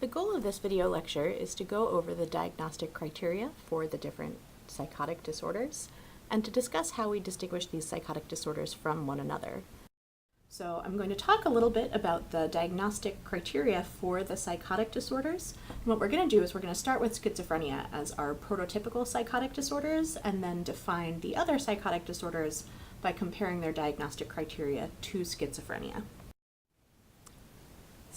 The goal of this video lecture is to go over the diagnostic criteria for the different psychotic disorders and to discuss how we distinguish these psychotic disorders from one another. So I'm going to talk a little bit about the diagnostic criteria for the psychotic disorders. And what we're going to do is we're going to start with schizophrenia as our prototypical psychotic disorders and then define the other psychotic disorders by comparing their diagnostic criteria to schizophrenia.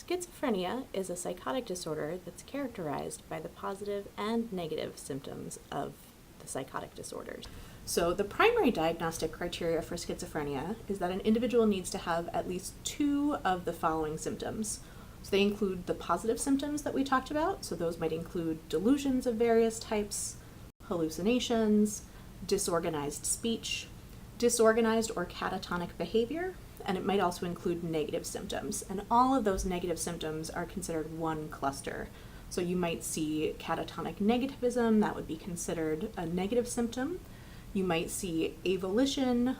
Schizophrenia is a psychotic disorder that's characterized by the positive and negative symptoms of the psychotic disorders. So the primary diagnostic criteria for schizophrenia is that an individual needs to have at least two of the following symptoms. So they include the positive symptoms that we talked about, so those might include delusions of various types, hallucinations, disorganized speech, disorganized or catatonic behavior, and it might also include negative symptoms. And all of those negative symptoms are considered one cluster. So you might see catatonic negativism, that would be considered a negative symptom. You might see avolition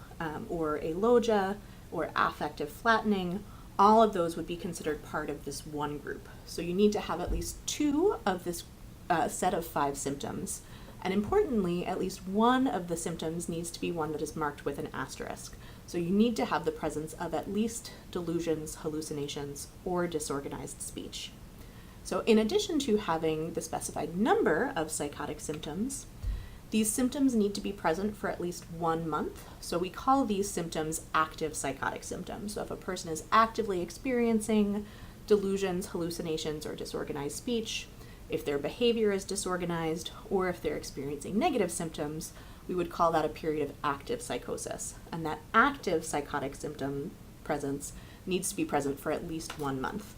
or alogia or affective flattening. All of those would be considered part of this one group. So you need to have at least two of this set of 5 symptoms. And importantly, at least one of the symptoms needs to be one that is marked with an asterisk. So you need to have the presence of at least delusions, hallucinations, or disorganized speech. So in addition to having the specified number of psychotic symptoms, these symptoms need to be present for at least 1 month. So we call these symptoms active psychotic symptoms. So if a person is actively experiencing delusions, hallucinations, or disorganized speech, if their behavior is disorganized, or if they're experiencing negative symptoms, we would call that a period of active psychosis. And that active psychotic symptom presence needs to be present for at least 1 month.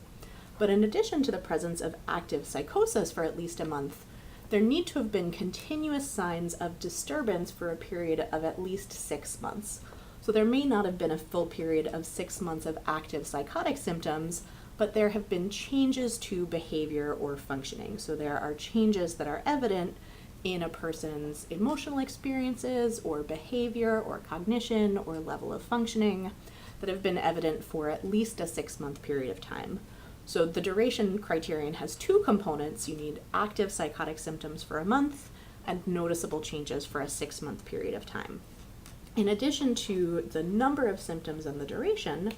But in addition to the presence of active psychosis for at least a month, there need to have been continuous signs of disturbance for a period of at least 6 months. So there may not have been a full period of 6 months of active psychotic symptoms, but there have been changes to behavior or functioning. So there are changes that are evident in a person's emotional experiences or behavior or cognition or level of functioning that have been evident for at least a 6-month period of time. So the duration criterion has 2 components. You need active psychotic symptoms for a month and noticeable changes for a 6-month period of time. In addition to the number of symptoms and the duration,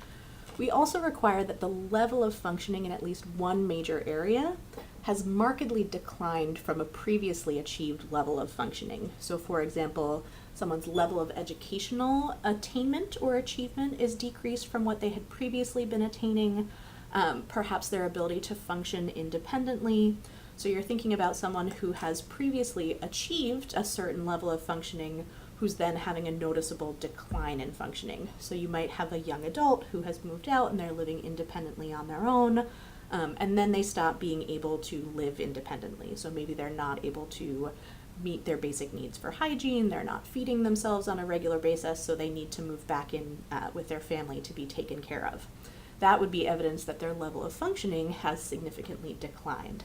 we also require that the level of functioning in at least one major area has markedly declined from a previously achieved level of functioning. So for example, someone's level of educational attainment or achievement is decreased from what they had previously been attaining, perhaps their ability to function independently. So you're thinking about someone who has previously achieved a certain level of functioning who's then having a noticeable decline in functioning. So you might have a young adult who has moved out and they're living independently on their own, and then they stop being able to live independently. So maybe they're not able to meet their basic needs for hygiene, they're not feeding themselves on a regular basis, so they need to move back in with their family to be taken care of. That would be evidence that their level of functioning has significantly declined.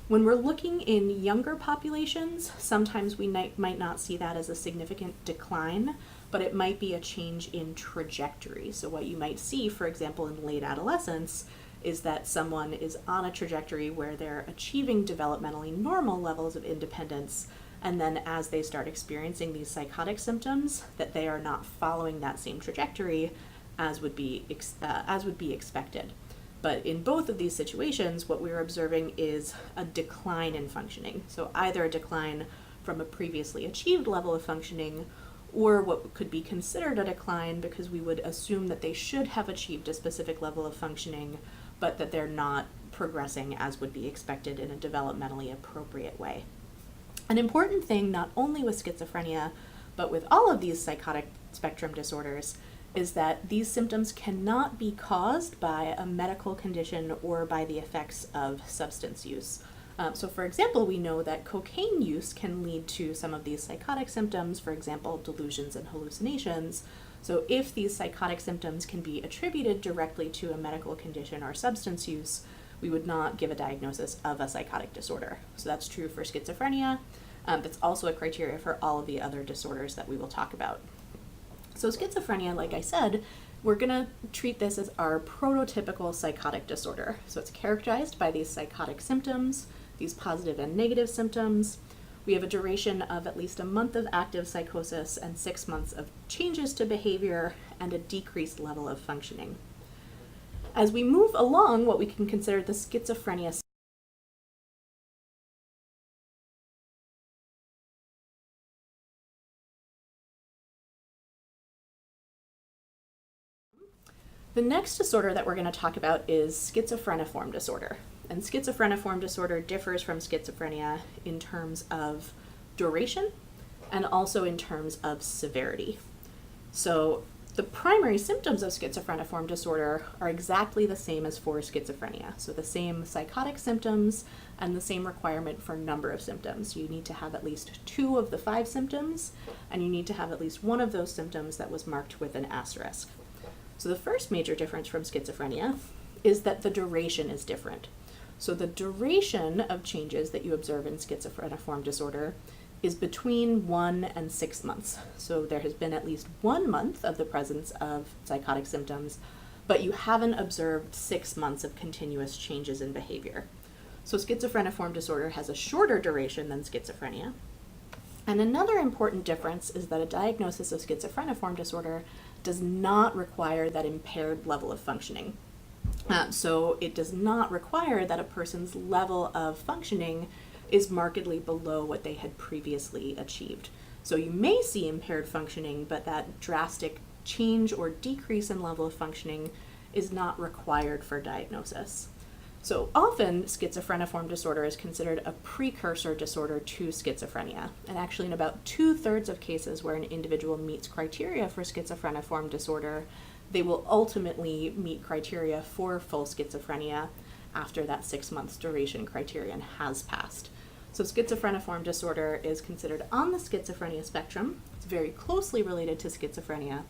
When we're looking in younger populations, sometimes we might not see that as a significant decline, but it might be a change in trajectory. So what you might see, for example, in late adolescence, is that someone is on a trajectory where they're achieving developmentally normal levels of independence, and then as they start experiencing these psychotic symptoms, that they are not following that same trajectory as would be expected. But in both of these situations, what we're observing is a decline in functioning. So either a decline from a previously achieved level of functioning, or what could be considered a decline because we would assume that they should have achieved a specific level of functioning, but that they're not progressing as would be expected in a developmentally appropriate way. An important thing, not only with schizophrenia, but with all of these psychotic spectrum disorders, is that these symptoms cannot be caused by a medical condition or by the effects of substance use. So for example, we know that cocaine use can lead to some of these psychotic symptoms, for example, delusions and hallucinations. So if these psychotic symptoms can be attributed directly to a medical condition or substance use, we would not give a diagnosis of a psychotic disorder. So that's true for schizophrenia. That's also a criteria for all of the other disorders that we will talk about. So schizophrenia, like I said, we're going to treat this as our prototypical psychotic disorder. So it's characterized by these psychotic symptoms, these positive and negative symptoms. We have a duration of at least a month of active psychosis and 6 months of changes to behavior and a decreased level of functioning. As we move along what we can consider the schizophrenia, the next disorder that we're going to talk about is schizophreniform disorder. And schizophreniform disorder differs from schizophrenia in terms of duration and also in terms of severity. So the primary symptoms of schizophreniform disorder are exactly the same as for schizophrenia. So the same psychotic symptoms and the same requirement for number of symptoms. You need to have at least 2 of the 5 symptoms, and you need to have at least one of those symptoms that was marked with an asterisk. So the first major difference from schizophrenia is that the duration is different. So the duration of changes that you observe in schizophreniform disorder is between 1 and 6 months. So there has been at least 1 month of the presence of psychotic symptoms, but you haven't observed 6 months of continuous changes in behavior. So schizophreniform disorder has a shorter duration than schizophrenia. And another important difference is that a diagnosis of schizophreniform disorder does not require that impaired level of functioning. So it does not require that a person's level of functioning is markedly below what they had previously achieved. So you may see impaired functioning, but that drastic change or decrease in level of functioning is not required for diagnosis. So often schizophreniform disorder is considered a precursor disorder to schizophrenia. And actually in about 2/3 of cases where an individual meets criteria for schizophreniform disorder, they will ultimately meet criteria for full schizophrenia after that 6 months duration criterion has passed. So schizophreniform disorder is considered on the schizophrenia spectrum. It's very closely related to schizophrenia,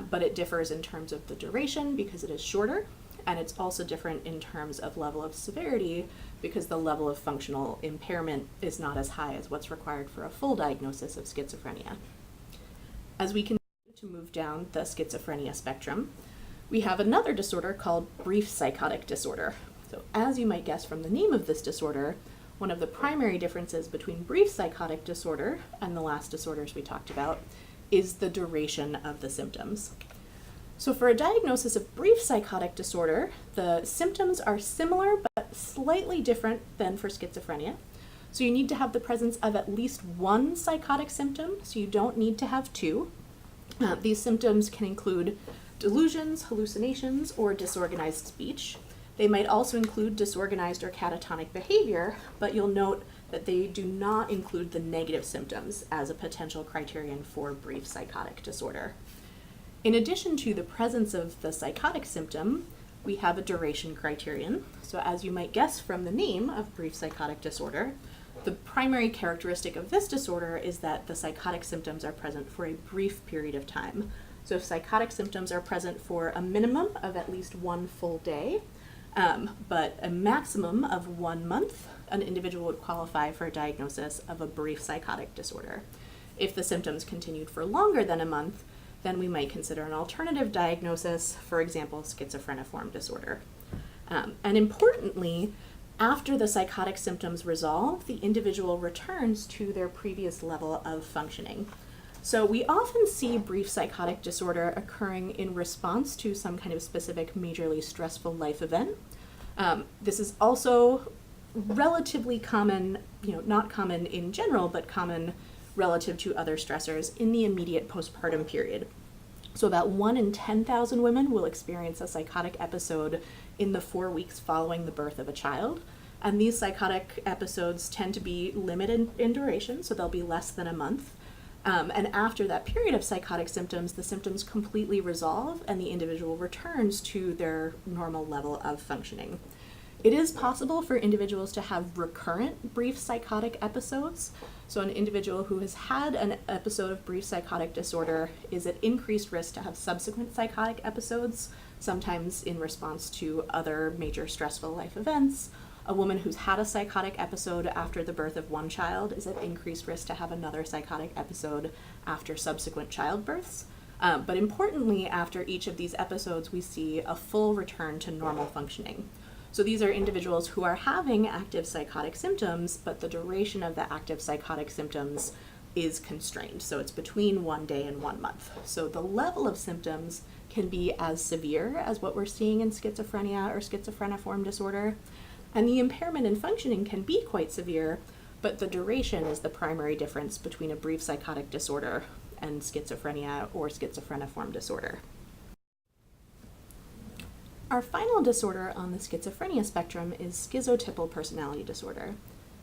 but it differs in terms of the duration because it is shorter, and it's also different in terms of level of severity because the level of functional impairment is not as high as what's required for a full diagnosis of schizophrenia. As we continue to move down the schizophrenia spectrum, we have another disorder called brief psychotic disorder. So as you might guess from the name of this disorder, one of the primary differences between brief psychotic disorder and the last disorders we talked about is the duration of the symptoms. So for a diagnosis of brief psychotic disorder, the symptoms are similar but slightly different than for schizophrenia. So you need to have the presence of at least 1 psychotic symptom, so you don't need to have 2. These symptoms can include delusions, hallucinations, or disorganized speech. They might also include disorganized or catatonic behavior, but you'll note that they do not include the negative symptoms as a potential criterion for brief psychotic disorder. In addition to the presence of the psychotic symptom, we have a duration criterion. So as you might guess from the name of brief psychotic disorder, the primary characteristic of this disorder is that the psychotic symptoms are present for a brief period of time. So if psychotic symptoms are present for a minimum of at least 1 full day, but a maximum of 1 month, an individual would qualify for a diagnosis of a brief psychotic disorder. If the symptoms continued for longer than a month, then we might consider an alternative diagnosis, for example, schizophreniform disorder. And importantly, after the psychotic symptoms resolve, the individual returns to their previous level of functioning. So we often see brief psychotic disorder occurring in response to some kind of specific majorly stressful life event. This is also relatively common, not common in general, but common relative to other stressors in the immediate postpartum period. So about 1 in 10,000 women will experience a psychotic episode in the 4 weeks following the birth of a child. And these psychotic episodes tend to be limited in duration, so they'll be less than a month. And after that period of psychotic symptoms, the symptoms completely resolve and the individual returns to their normal level of functioning. It is possible for individuals to have recurrent brief psychotic episodes. So an individual who has had an episode of brief psychotic disorder is at increased risk to have subsequent psychotic episodes, sometimes in response to other major stressful life events. A woman who's had a psychotic episode after the birth of one child is at increased risk to have another psychotic episode after subsequent childbirths. But importantly, after each of these episodes, we see a full return to normal functioning. So these are individuals who are having active psychotic symptoms, but the duration of the active psychotic symptoms is constrained. So it's between 1 day and 1 month. So the level of symptoms can be as severe as what we're seeing in schizophrenia or schizophreniform disorder. And the impairment in functioning can be quite severe, but the duration is the primary difference between a brief psychotic disorder and schizophrenia or schizophreniform disorder. Our final disorder on the schizophrenia spectrum is schizotypal personality disorder.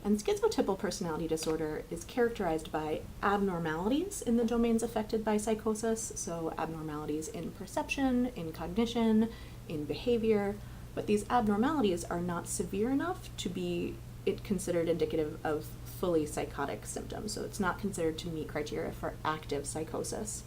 And schizotypal personality disorder is characterized by abnormalities in the domains affected by psychosis, so abnormalities in perception, in cognition, in behavior, but these abnormalities are not severe enough to be considered indicative of fully psychotic symptoms, so it's not considered to meet criteria for active psychosis.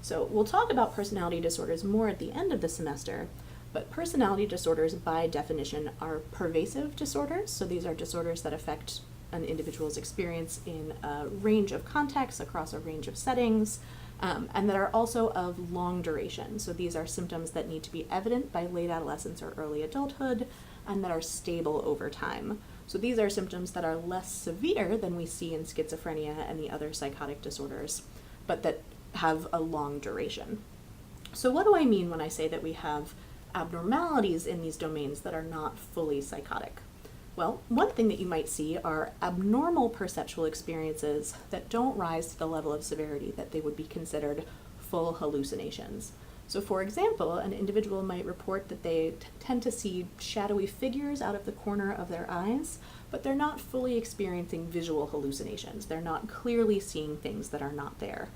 So we'll talk about personality disorders more at the end of the semester, but personality disorders by definition are pervasive disorders, so these are disorders that affect an individual's experience in a range of contexts across a range of settings, and that are also of long duration. So these are symptoms that need to be evident by late adolescence or early adulthood, and that are stable over time. So these are symptoms that are less severe than we see in schizophrenia and the other psychotic disorders, but that have a long duration. So what do I mean when I say that we have abnormalities in these domains that are not fully psychotic? Well, one thing that you might see are abnormal perceptual experiences that don't rise to the level of severity that they would be considered full hallucinations. So for example, an individual might report that they tend to see shadowy figures out of the corner of their eyes, but they're not fully experiencing visual hallucinations. They're not clearly seeing things that are not there.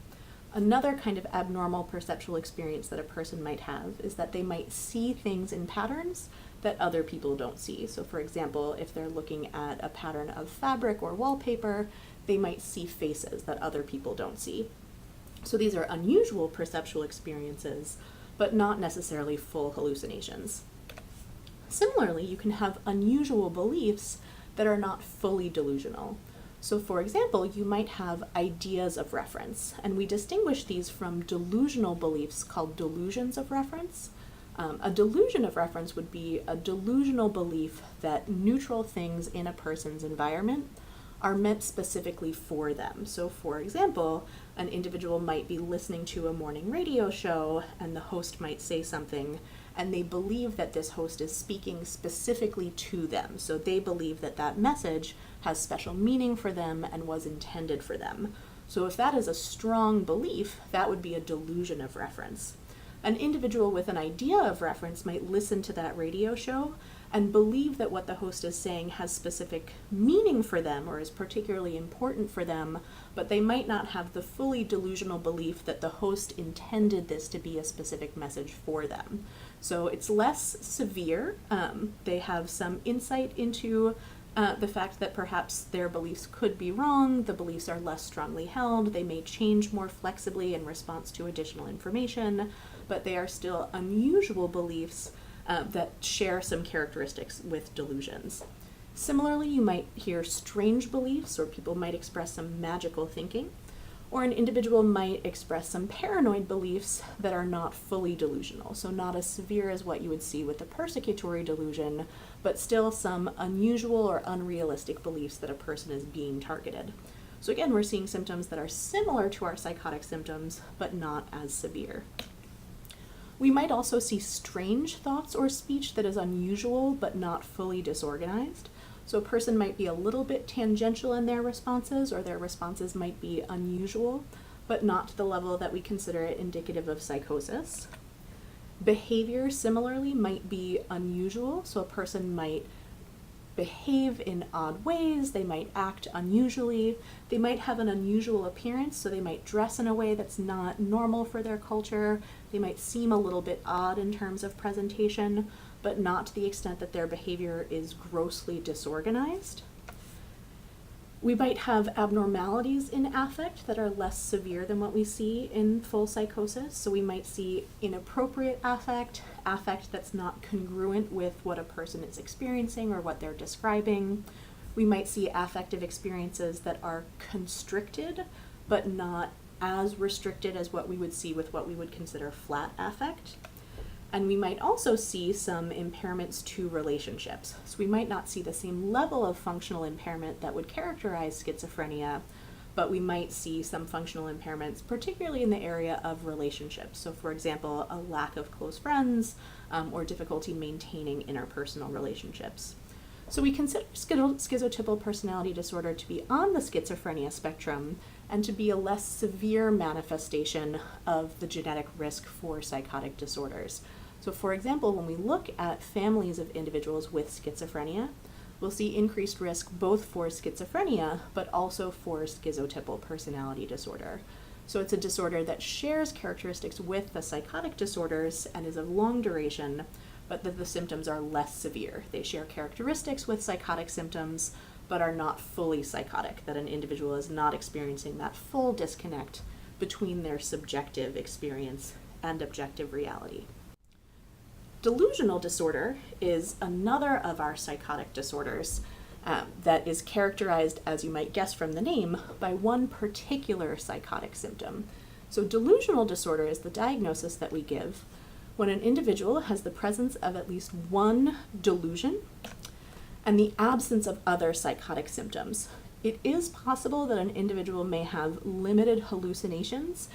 Another kind of abnormal perceptual experience that a person might have is that they might see things in patterns that other people don't see. So for example, if they're looking at a pattern of fabric or wallpaper, they might see faces that other people don't see. So these are unusual perceptual experiences, but not necessarily full hallucinations. Similarly, you can have unusual beliefs that are not fully delusional. So for example, you might have ideas of reference, and we distinguish these from delusional beliefs called delusions of reference. A delusion of reference would be a delusional belief that neutral things in a person's environment are meant specifically for them. So for example, an individual might be listening to a morning radio show and the host might say something and they believe that this host is speaking specifically to them. So they believe that that message has special meaning for them and was intended for them. So if that is a strong belief, that would be a delusion of reference. An individual with an idea of reference might listen to that radio show and believe that what the host is saying has specific meaning for them or is particularly important for them, but they might not have the fully delusional belief that the host intended this to be a specific message for them. So it's less severe. They have some insight into the fact that perhaps their beliefs could be wrong, the beliefs are less strongly held, they may change more flexibly in response to additional information, but they are still unusual beliefs that share some characteristics with delusions. Similarly, you might hear strange beliefs, or people might express some magical thinking, or an individual might express some paranoid beliefs that are not fully delusional, so not as severe as what you would see with a persecutory delusion, but still some unusual or unrealistic beliefs that a person is being targeted. So again, we're seeing symptoms that are similar to our psychotic symptoms, but not as severe. We might also see strange thoughts or speech that is unusual but not fully disorganized. So a person might be a little bit tangential in their responses, or their responses might be unusual, but not to the level that we consider it indicative of psychosis. Behavior, similarly, might be unusual. So a person might behave in odd ways, they might act unusually, they might have an unusual appearance, so they might dress in a way that's not normal for their culture, they might seem a little bit odd in terms of presentation, but not to the extent that their behavior is grossly disorganized. We might have abnormalities in affect that are less severe than what we see in full psychosis. So we might see inappropriate affect, affect that's not congruent with what a person is experiencing or what they're describing. We might see affective experiences that are constricted, but not as restricted as what we would see with what we would consider flat affect. And we might also see some impairments to relationships. So we might not see the same level of functional impairment that would characterize schizophrenia, but we might see some functional impairments, particularly in the area of relationships. So for example, a lack of close friends or difficulty maintaining interpersonal relationships. So we consider schizotypal personality disorder to be on the schizophrenia spectrum and to be a less severe manifestation of the genetic risk for psychotic disorders. So for example, when we look at families of individuals with schizophrenia, we'll see increased risk both for schizophrenia, but also for schizotypal personality disorder. So it's a disorder that shares characteristics with the psychotic disorders and is of long duration, but that the symptoms are less severe. They share characteristics with psychotic symptoms, but are not fully psychotic, that an individual is not experiencing that full disconnect between their subjective experience and objective reality. Delusional disorder is another of our psychotic disorders that is characterized, as you might guess from the name, by one particular psychotic symptom. So delusional disorder is the diagnosis that we give when an individual has the presence of at least one delusion and the absence of other psychotic symptoms. It is possible that an individual may have limited hallucinations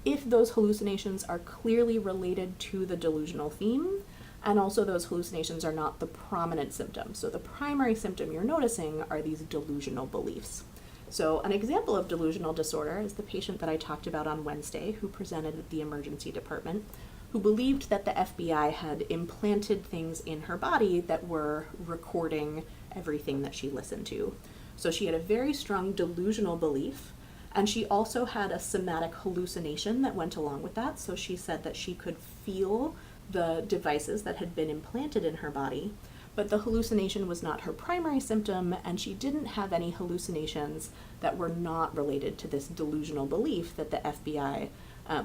if those hallucinations are clearly related to the delusional theme, and also those hallucinations are not the prominent symptom. So the primary symptom you're noticing are these delusional beliefs. So an example of delusional disorder is the patient that I talked about on Wednesday who presented at the emergency department, who believed that the FBI had implanted things in her body that were recording everything that she listened to. So she had a very strong delusional belief, and she also had a somatic hallucination that went along with that. So she said that she could feel the devices that had been implanted in her body, but the hallucination was not her primary symptom, and she didn't have any hallucinations that were not related to this delusional belief that the FBI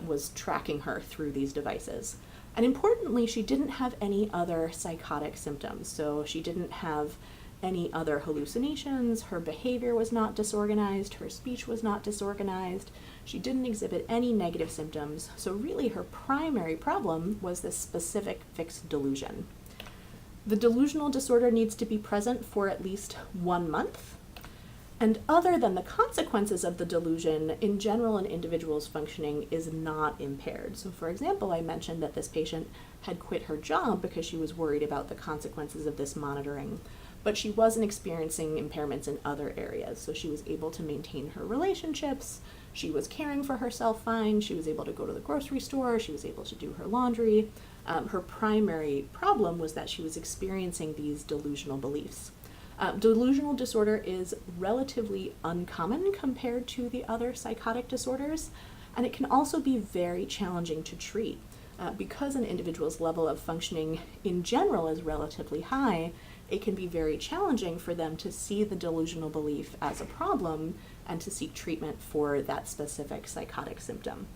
was tracking her through these devices. And importantly, she didn't have any other psychotic symptoms. So she didn't have any other hallucinations, her behavior was not disorganized, her speech was not disorganized, she didn't exhibit any negative symptoms. So really her primary problem was this specific fixed delusion. The delusional disorder needs to be present for at least 1 month. And other than the consequences of the delusion, in general, an individual's functioning is not impaired. So for example, I mentioned that this patient had quit her job because she was worried about the consequences of this monitoring, but she wasn't experiencing impairments in other areas. So she was able to maintain her relationships, she was caring for herself fine, she was able to go to the grocery store, she was able to do her laundry. Her primary problem was that she was experiencing these delusional beliefs. Delusional disorder is relatively uncommon compared to the other psychotic disorders, and it can also be very challenging to treat. Because an individual's level of functioning in general is relatively high, it can be very challenging for them to see the delusional belief as a problem and to seek treatment for that specific psychotic symptom.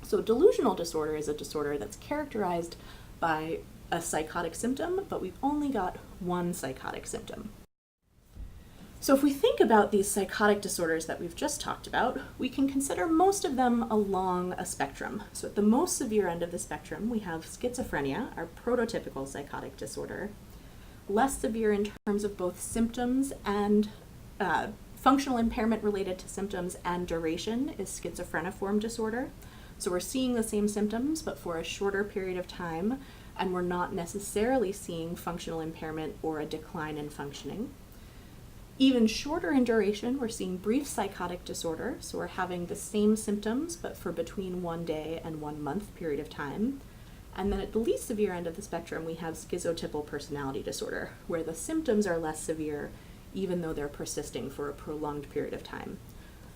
So delusional disorder is a disorder that's characterized by a psychotic symptom, but we've only got one psychotic symptom. So if we think about these psychotic disorders that we've just talked about, we can consider most of them along a spectrum. So at the most severe end of the spectrum, we have schizophrenia, our prototypical psychotic disorder. Less severe in terms of both symptoms and functional impairment related to symptoms and duration is schizophreniform disorder. So we're seeing the same symptoms, but for a shorter period of time, and we're not necessarily seeing functional impairment or a decline in functioning. Even shorter in duration, we're seeing brief psychotic disorder, so we're having the same symptoms, but for between 1 day and 1 month period of time. And then at the least severe end of the spectrum, we have schizotypal personality disorder, where the symptoms are less severe, even though they're persisting for a prolonged period of time.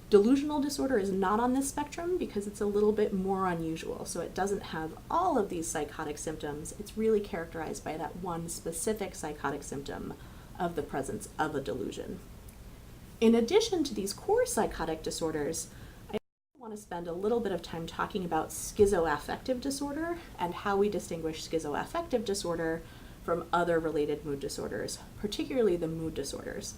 Delusional disorder is not on this spectrum because it's a little bit more unusual, so it doesn't have all of these psychotic symptoms. It's really characterized by that one specific psychotic symptom of the presence of a delusion. In addition to these core psychotic disorders, I want to spend a little bit of time talking about schizoaffective disorder and how we distinguish schizoaffective disorder from other related mood disorders, particularly the mood disorders.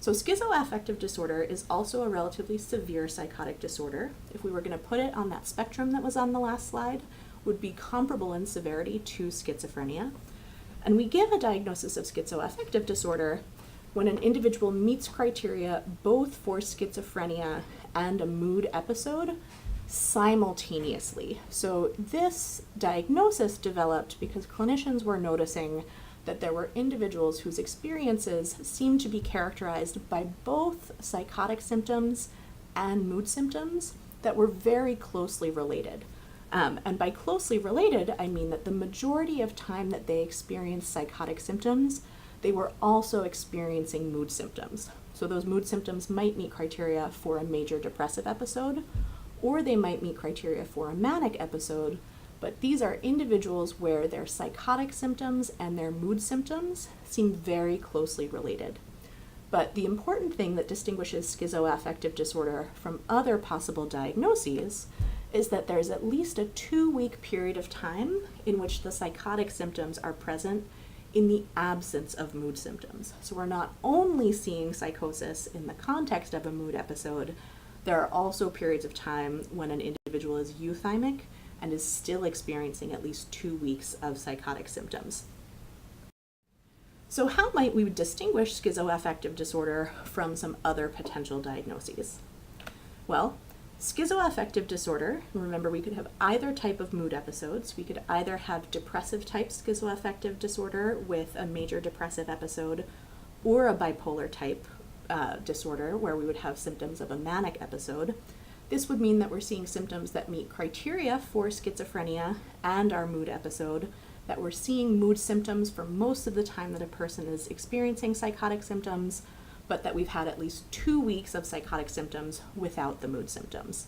So schizoaffective disorder is also a relatively severe psychotic disorder. If we were going to put it on that spectrum that was on the last slide, would be comparable in severity to schizophrenia. And we give a diagnosis of schizoaffective disorder when an individual meets criteria both for schizophrenia and a mood episode simultaneously. So this diagnosis developed because clinicians were noticing that there were individuals whose experiences seemed to be characterized by both psychotic symptoms and mood symptoms that were very closely related. And by closely related, I mean that the majority of time that they experienced psychotic symptoms, they were also experiencing mood symptoms. So those mood symptoms might meet criteria for a major depressive episode, or they might meet criteria for a manic episode, but these are individuals where their psychotic symptoms and their mood symptoms seem very closely related. But the important thing that distinguishes schizoaffective disorder from other possible diagnoses is that there's at least a 2-week period of time in which the psychotic symptoms are present in the absence of mood symptoms. So we're not only seeing psychosis in the context of a mood episode, there are also periods of time when an individual is euthymic and is still experiencing at least 2 weeks of psychotic symptoms. So how might we distinguish schizoaffective disorder from some other potential diagnoses? Well, schizoaffective disorder, remember we could have either type of mood episodes. We could either have depressive type schizoaffective disorder with a major depressive episode, or a bipolar type disorder where we would have symptoms of a manic episode. This would mean that we're seeing symptoms that meet criteria for schizophrenia and our mood episode, that we're seeing mood symptoms for most of the time that a person is experiencing psychotic symptoms, but that we've had at least 2 weeks of psychotic symptoms without the mood symptoms.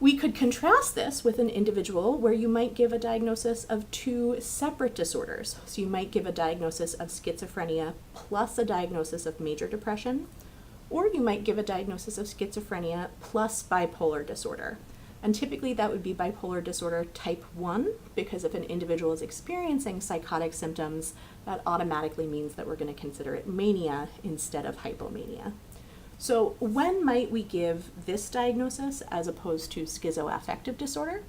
We could contrast this with an individual where you might give a diagnosis of 2 separate disorders. So you might give a diagnosis of schizophrenia plus a diagnosis of major depression, or you might give a diagnosis of schizophrenia plus bipolar disorder. And typically that would be bipolar disorder type 1, because if an individual is experiencing psychotic symptoms, that automatically means that we're going to consider it mania instead of hypomania. So when might we give this diagnosis as opposed to schizoaffective disorder?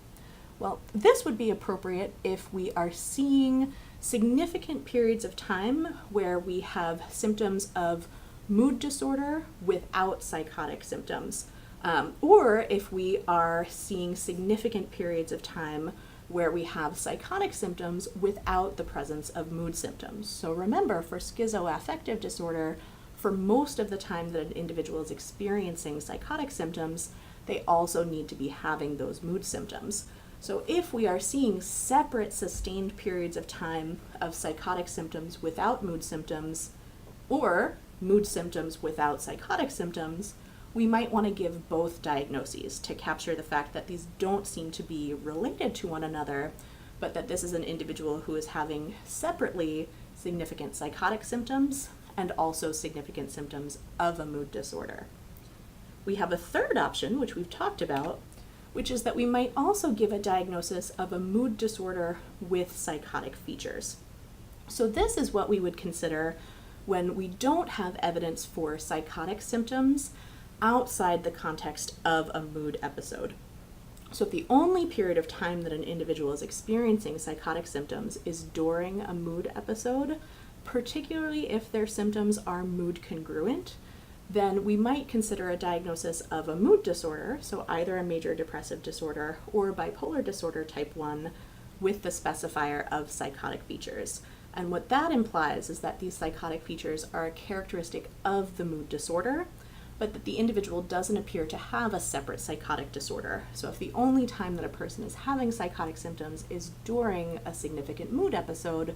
Well, this would be appropriate if we are seeing significant periods of time where we have symptoms of mood disorder without psychotic symptoms, or if we are seeing significant periods of time where we have psychotic symptoms without the presence of mood symptoms. So remember, for schizoaffective disorder, for most of the time that an individual is experiencing psychotic symptoms, they also need to be having those mood symptoms. So if we are seeing separate sustained periods of time of psychotic symptoms without mood symptoms, or mood symptoms without psychotic symptoms, we might want to give both diagnoses to capture the fact that these don't seem to be related to one another, but that this is an individual who is having separately significant psychotic symptoms and also significant symptoms of a mood disorder. We have a third option, which we've talked about, which is that we might also give a diagnosis of a mood disorder with psychotic features. So this is what we would consider when we don't have evidence for psychotic symptoms outside the context of a mood episode. So if the only period of time that an individual is experiencing psychotic symptoms is during a mood episode, particularly if their symptoms are mood congruent, then we might consider a diagnosis of a mood disorder, so either a major depressive disorder or bipolar disorder type 1 with the specifier of psychotic features. And what that implies is that these psychotic features are a characteristic of the mood disorder, but that the individual doesn't appear to have a separate psychotic disorder. So if the only time that a person is having psychotic symptoms is during a significant mood episode,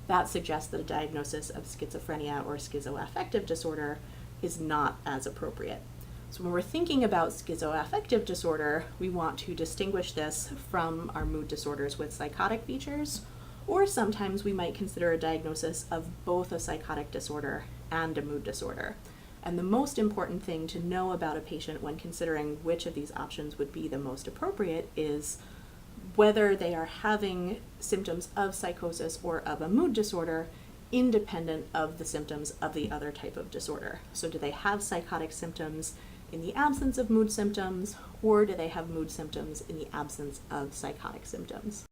that suggests that a diagnosis of schizophrenia or schizoaffective disorder is not as appropriate. So when we're thinking about schizoaffective disorder, we want to distinguish this from our mood disorders with psychotic features, or sometimes we might consider a diagnosis of both a psychotic disorder and a mood disorder. And the most important thing to know about a patient when considering which of these options would be the most appropriate is whether they are having symptoms of psychosis or of a mood disorder independent of the symptoms of the other type of disorder. So do they have psychotic symptoms in the absence of mood symptoms, or do they have mood symptoms in the absence of psychotic symptoms?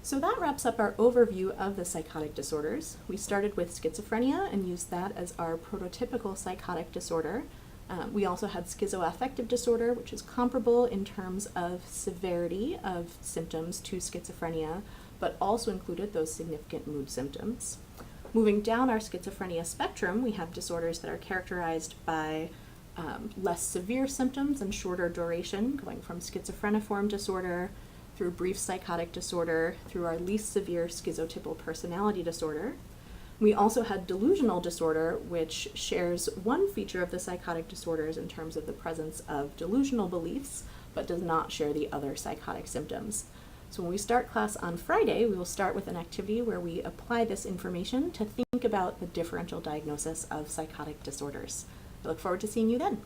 So that wraps up our overview of the psychotic disorders. We started with schizophrenia and used that as our prototypical psychotic disorder. We also had schizoaffective disorder, which is comparable in terms of severity of symptoms to schizophrenia, but also included those significant mood symptoms. Moving down our schizophrenia spectrum, we have disorders that are characterized by less severe symptoms and shorter duration, going from schizophreniform disorder through brief psychotic disorder, through our least severe schizotypal personality disorder. We also had delusional disorder, which shares one feature of the psychotic disorders in terms of the presence of delusional beliefs, but does not share the other psychotic symptoms. So when we start class on Friday, we will start with an activity where we apply this information to think about the differential diagnosis of psychotic disorders. I look forward to seeing you then.